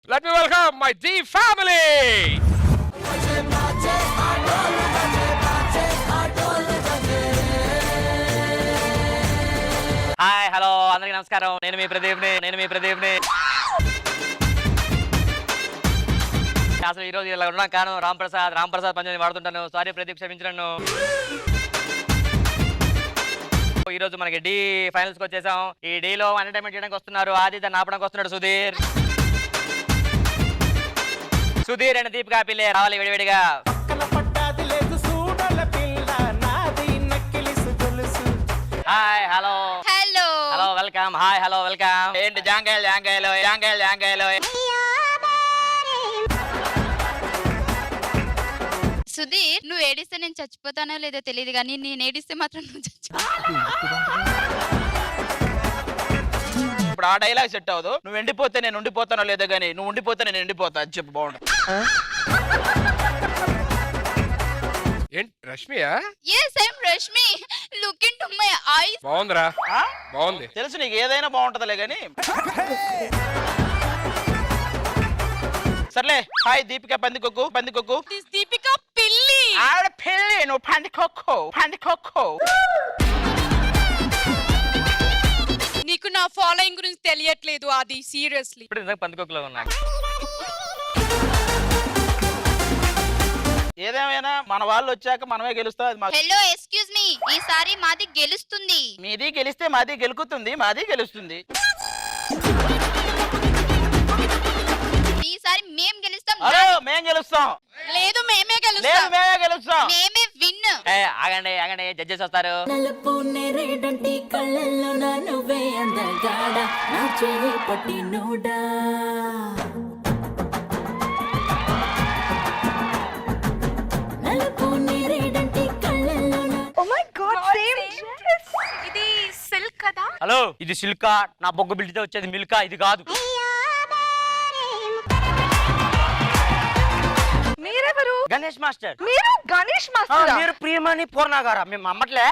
Let me welcome my D family. Hi hello అందరికీ నమస్కారం. నేను మీ ప్రదీప్ని. అసలు ఈ రోజు ఇలా ఉన్నాం కాను రామ్ ప్రసాద్ పంచాయతీ వాడుతుంటాను. సారీ ప్రదీప్, క్షమించను. ఈ రోజు మనకి డి ఫైనల్స్ కి వచ్చేసాం. ఈ డి లో ఎంటర్టైన్మెంట్ చేయడానికి వస్తున్నారు ఆది, దాన్ని ఆపడానికి వస్తున్నాడు సుధీర్ అండ్ దీపికా పిల్లే. రావాలి విడివిడిగా. Hi hello welcome. Hi hello welcome. ఏంటి జాంకాయలు సుధీర్, నువ్వు ఏడిస్తే నేను చచ్చిపోతానో లేదో తెలియదు కానీ నేను ఏడిస్తే మాత్రం నువ్వు ఇప్పుడు ఆ డైలాగ్ సెట్ అవ్వదు. నువ్వు ఎండిపోతే నేను ఉండిపోతానో లేదో గానీ నువ్వు ఉండిపోతే నేను ఎండిపోతా అని చెప్పు. బాగుండు. ఏంటి Reshammiya? yes I'm Rashmi. look into my eyes. బాగుందిరా, బాగుంది. తెలుసు నీకు ఏదైనా బాగుంటదిలే గానీ. సర్లే. హాయ్ దీపిక పందికొక్కు. this దీపిక పిల్లి. ఆడ పిల్లి, నువ్వు పందికొక్కు. నీకు నా ఫాలోయింగ్ గురించి తెలియట్లేదు అది, సీరియస్లీ. ఇప్పుడు ఇందాక పందుకోకలో ఉన్నా. ఏదేమైనా మన వాళ్ళు వచ్చాక మనమే గెలుస్తాం. అది మాకు. హలో ఎక్స్క్యూజ్ మీ, ఈసారి మాది గెలుస్తుంది. మీది గెలిస్తే మాది గెలుకుతుంది, మాది గెలుస్తుంది. ఈసారి మేం గెలుస్తాం. హలో మేం గెలుస్తాం. లేదు మేమే లేదు మేమే గెలుస్తాం. మేమే విన్. ఆగండి జడ్జెస్ వస్తారు. నలుపు నేరేడంటి కళ్ళల్లో నా నువ్వే అందగాడ నా చేయి పట్టి నూడా నలుపు నేరేడంటి కళ్ళల్లో నా ఇది సిల్క్ కదా? హలో, ఇది సిల్కా? నా బొగ్గు బిల్డితే వచ్చేది మిల్కా, ఇది కాదు. మీరెవరు? గణేష్ మాస్టర్. మీరు గణేష్ మాస్టర్? మీరు ప్రియమణి పూర్ణ గారా? మేము అమ్మట్లే.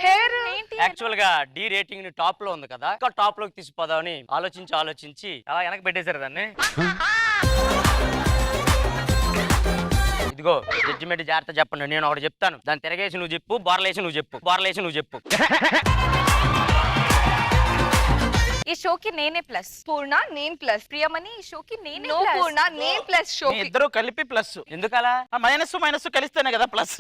హెయిర్ ఏంటి? యాక్చువల్ గా డి రేటింగ్ ని టాప్ లో ఉంది కదా, ఇంకా టాప్ లోకి తీసిపోదామని ఆలోచించి అలా వెనక్కి పెట్టేశారు దాన్ని. ఇదిగో జడ్జిమెంట్ జాగ్రత్త చెప్పండి. నేను ఒకటి చెప్తాను, దాన్ని తిరగేసి నువ్వు చెప్పు, బోర్లేసి నువ్వు చెప్పు. ఈ షోకి నేనే ప్లస్, పూర్ణ నేను ప్లస్, ప్రియమణి ఈ షోకి నేనే ప్లస్. పూర్ణ నేను ప్లస్ మీ షోకి. ఇద్దరు కలిపి ప్లస్. ఎందుకలా? మైనస్ కలిస్తేనే కదా ప్లస్.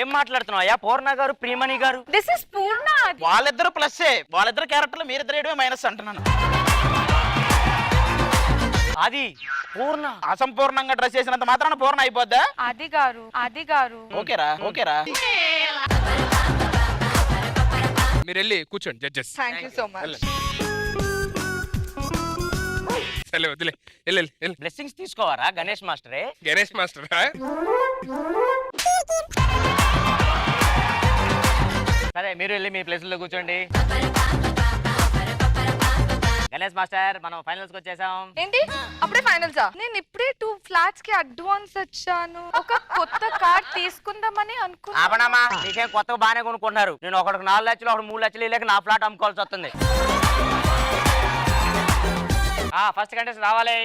ఏం మాట్లాడుతున్నావు అయ్యా? పూర్ణ గారు, ప్రియమణి గారు. దిస్ ఇస్ పూర్ణ. వాళ్ళిద్దరు ప్లస్సే. వాళ్ళిద్దరు క్యారెక్టర్లు మీరిద్దరు ఏడమే మైనస్ అంటున్నాను. అది పూర్ణ అసంపూర్ణంగా డ్రెస్ చేసినంత మాత్రాన పూర్ణ అయిపోద్దా? అది గారు ఓకేరా. మీరు వెళ్ళి కూర్చోండి judges. Thank you so much. సరే వదిలే, వెళ్ళి. బ్లెస్సింగ్స్ తీసుకోవారా గణేష్ మాస్టరే? గణేష్ మాస్టర్ సరే మీరు వెళ్ళి మీ ప్లేస్ లో కూర్చోండి. గణేష్ మాస్టర్, మనం ఫైనల్స్ కి వచ్చేసాం. ఏంటి అప్పుడే ఫైనల్సా? నేను ఇప్పుడే 2 ఫ్లాట్స్ కి అడ్వాన్స్ వచ్చాను. ఒక కొత్త కార్డ్ తీసుకుందామని అనుకున్నా. ఆపనమ్మా, నీకేం కొత్తగా బాగానే కొనుక్కుంటున్నారు. నేను ఒకటికి 4 లక్షలు, ఒకటి 3 లక్షలు లేక నా ఫ్లాట్ అమ్ముకోవాల్సి వస్తుంది. ఫస్ట్ కంటెస్ట్ రావాలి.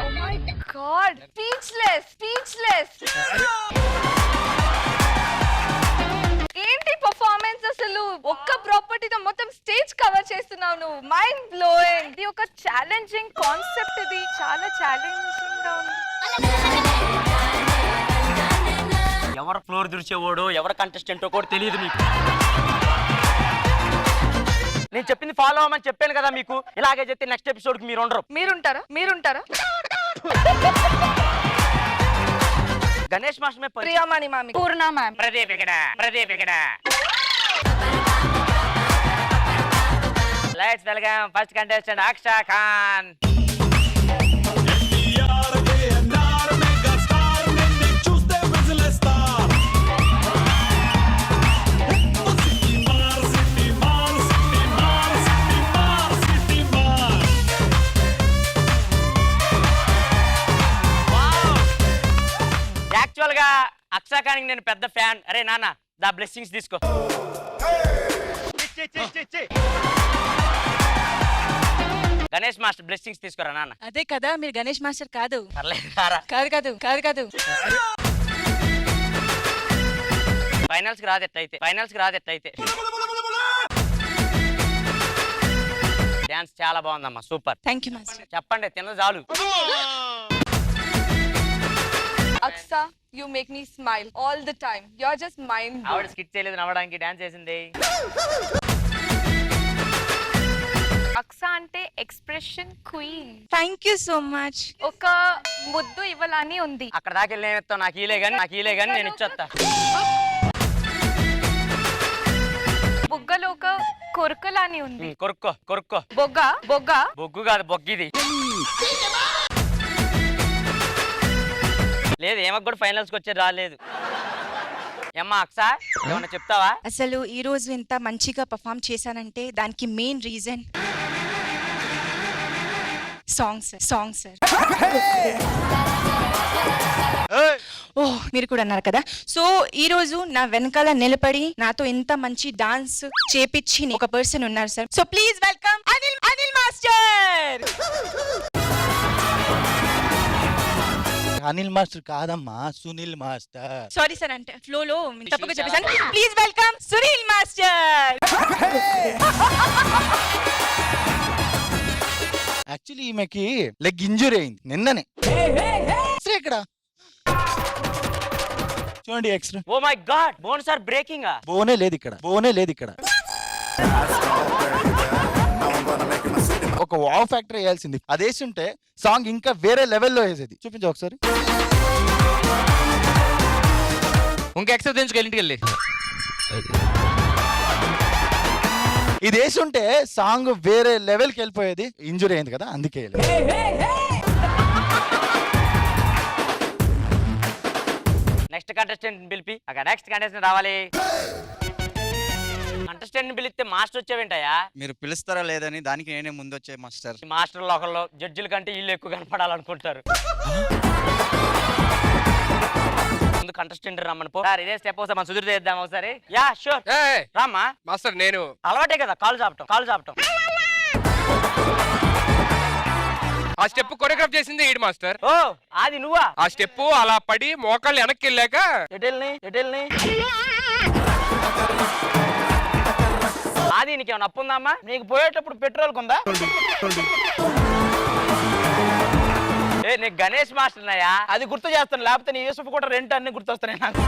Oh my God, speechless. ఏంటి పర్ఫార్మెన్స్ అసలు? ఒక్క ప్రాపర్టీతో మొత్తం స్టేజ్ కవర్ చేస్తున్నావు నువ్వు. Mind blowing. ఇది ఒక ఛాలెంజింగ్ కాన్సెప్ట్. ఇది చాలా ఛాలెంజింగ్ గా ఉంది. ఎవరు ఫ్లోర్ దురిచేవాడు, ఎవరు కంటెస్టెంటో కూడా తెలియదు మీకు. నేను చెప్పింది ఫాలో అవ్వమని చెప్పాను కదా మీకు. ఇలాగే చెప్తే నెక్స్ట్ ఎపిసోడ్ కి మీరు ఉండరు. మీరుంటారా? గణేష్ మాస్టర్ మే ప్రియమణి మామి, పూర్ణ మ్యామ్, ప్రదీప్ ఇక్కడ. Let's welcome first contestant Aksha Khan. Actual గా అక్షాకానికి నేను పెద్ద ఫ్యాన్. అరే నాన్న దా బ్లెస్సింగ్స్ తీసుకో. గణేష్ మాస్టర్ బ్లెస్సింగ్స్ తీసుకురా నాన్న. అదే కదా మీరు గణేష్ మాస్టర్ కాదు. పర్లేదు రారా. కాదు కాదు కాదు కాదు. ఫైనల్స్ కి రాదెట్లయితే. డాన్స్ చాలా బాగుందమ్మా, సూపర్. Thank you master. చెప్పండి తిన్న చాలు. Aksa, you make me smile all the time. You're just mind ఆవిడ blowing. స్కిట్ చేయలేదు, నవ్వడానికి డాన్స్ చేసింది. అక్సా అంటే expression queen. Thank you so much. ఒక ముద్దు ఇవ్వాలని ఉంది. అక్కడ దాకా వెళ్ళి ఏమిస్తావు? నాకు ఈలే గాని నేను ఇచ్చొస్తా. బుగ్గలో ఒక కొరకలాని ఉంది. కొరుక్కో. బొగ్గ బొగ్గు కాదు, బొగ్గిది. లేదు ఏమకు కూడా ఫైనల్స్ కి వచ్చేది రాలేదు. ఏమ్మా అక్సా ఏమన్నా చెప్తావా? అసలు ఈ రోజు ఇంత మంచిగా పర్ఫామ్ చేశానంటే దానికి మెయిన్ రీజన్ సాంగ్ సార్. ఓ మీరు కూడా అన్నారు కదా. సో ఈ రోజు నా వెనకాల నిలబడి నాతో ఇంత మంచి డాన్స్ చేపించి ఒక పర్సన్ ఉన్నారు sir. So please welcome Anil master. Anil master కాదమ్మా, సునీల్ మాస్టర్. సారీ సార్, అంటే ఫ్లోలో తప్పుగా చెప్పేసాను. Please welcome Sunil master. Actually ఈమెకి లెగ్ ఇంజురీ అయింది నిన్ననే. ఇక్కడ చూడండి extra. Oh my god, bones are breaking. బోనే లేదు ఇక్కడ. ఒక వావ్ ఫ్యాక్టర్ వేయాల్సింది. అది వేస్తుంటే సాంగ్ ఇంకా వేరే లెవెల్లో వేసేది. చూపించు ఒకసారి. ఇంక ఎక్సెస్ తెంచుకో ఇంటికి వెళ్ళి. ఇది వేస్తుంటే సాంగ్ వేరే లెవెల్కి వెళ్ళిపోయేది. ఇంజురీ అయింది కదా, అందుకే. నెక్స్ట్ కంటెస్టెంట్ పిలిపి. అక్కడ నెక్స్ట్ కంటెస్టెంట్ రావాలి. కంటెస్టెంట్ పిలిస్తే మాస్టర్ వచ్చేవేంటయా? మీరు పిలుస్తారా లేదని దానికి నేనే ముందు వచ్చే మాస్టర్. మాస్టర్లు ఒకళ్ళు జడ్జిల కంటే వీళ్ళు ఎక్కువ కనపడాలనుకుంటారు. ముందు కంటెస్టెంట్ రమ్మని పో. ఇదే స్టెప్ ఒకసారి మనం సుధీర్ చేద్దాం ఒకసారి. యా షూర్ రామ్మా. మాస్టర్ నేను అలవాటే కదా కాలు చాపటం. ఆ స్టెప్ కొరియోగ్రాఫ్ చేసింది ఈడు మాస్టర్. ఓ అది నువ్వా? ఆ స్టెప్ అలా పడి మోకాళ్ళు వెనక్కి వెళ్ళాక ఎటెల్ని అది నీకేమన్నా అప్పు ఉందమ్మా? నీకు పోయేటప్పుడు పెట్రోల్ కొందా? నీకు గణేష్ మాస్టర్ ఉన్నాయా? అది గుర్తు చేస్తాను, లేకపోతే నీ యూసుఫ్ కూడా రెంట్ అన్ని గుర్తొస్తాయి నాకు.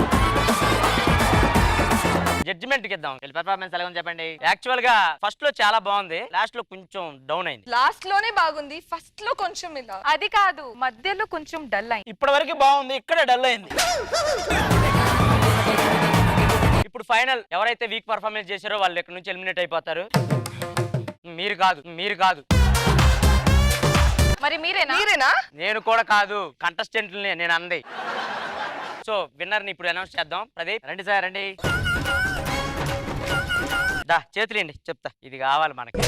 జడ్జిమెంట్ కి ఇద్దాం. పెర్ఫార్మెన్స్ ఎలా చెప్పండి. యాక్చువల్ గా ఫస్ట్ లో చాలా బాగుంది, లాస్ట్ లో కొంచెం డౌన్ అయింది. లాస్ట్ లోనే బాగుంది, ఫస్ట్ లో కొంచెం ఇలా. అది కాదు, మధ్యలో కొంచెం డల్ అయింది. ఇప్పటి వరకు బాగుంది, ఇక్కడ డల్ అయింది. ఇప్పుడు ఫైనల్ ఎవరైతే వీక్ పర్ఫార్మెన్స్ చేశారో వాళ్ళు ఇక్కడ నుంచి ఎలిమినేట్ అయిపోతారు. మీరు కాదు. మరి మీరేనా? నేను కూడా కాదు, కంటెస్టెంట్ నేను అంది. సో విన్నర్ ని ఇప్పుడు అనౌన్స్ చేద్దాం. ప్రదీప్ రండి సార్, రండి. దా చేతులేండి, చెప్తా. ఇది కావాలి మనకి.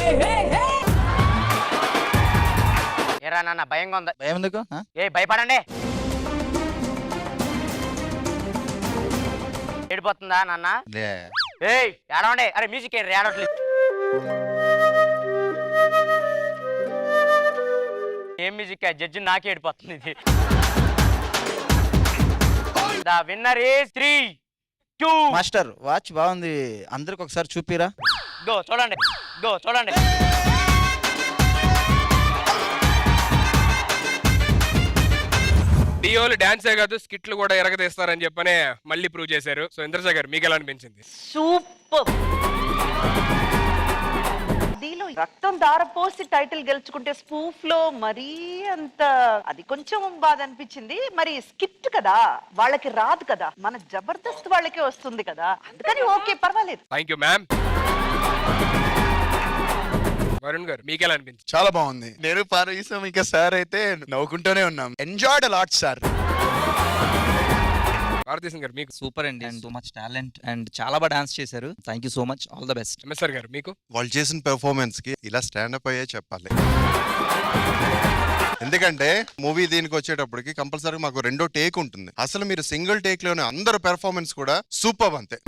ఏరా నాన్న భయంగా ఉందా? భయం ఎందుకు? భయపడండి. ఏడిపోతుందా నాన్న? ఏడవండి. అరే మ్యూజిక్ ఏంటి ఏడవట్లేదు? ఏం మ్యూజిక్? జడ్జి నాకే ఏడిపోతుంది ఇది. The winner is 3, 2. Master watch బాగుంది, అందరికి ఒకసారి చూపిరా. గో చూడండి. డియోలు డాన్సే కాదు స్కిట్లు కూడా ఎరగదీస్తారని చెప్పనే మళ్ళీ ప్రూవ్ చేశారు. సో ఇంద్రజ గారు మీకు ఎలా అనిపించింది? సూపర్. దీనిలో రక్తం దారపోసి టైటిల్ గెలుచుకుంటే స్పూఫ్ లో మరీ అంత అది కొంచెం బాధ అనిపించింది. మరి స్కిట్ కదా, వాళ్ళకి రాదు కదా, మన జబర్దస్త్ వాళ్ళకే వస్తుంది కదా, అందుకని ఓకే పర్వాలేదు. Thank you ma'am. వరుణ్ గారు మీకు ఎలా అనిపించింది? చాలా బాగుంది. నేను పారేసాం, ఇంకా సార్ అయితే నవ్వుకుంటూనే ఉన్నాం. Enjoyed a lot sir. భారతీయ గారు మీకు? సూపర్ అండి, సో మచ్ టాలెంట్ అండ్ చాలా బాగా డాన్స్ చేశారు. Thank you so much, all the best. MSR గారు మీకు? వాళ్ళు చేసిన పెర్ఫార్మెన్స్ కి ఇలా స్టాండప్ అయ్యే చెప్పాలి. ఎందుకంటే మూవీ దీనికి వచ్చేటప్పటికి కంపల్సరీ మాకు రెండో టేక్ ఉంటుంది. అసలు మీరు సింగిల్ టేక్ లోనే అందరు పెర్ఫార్మెన్స్ కూడా సూపర్ అంతే.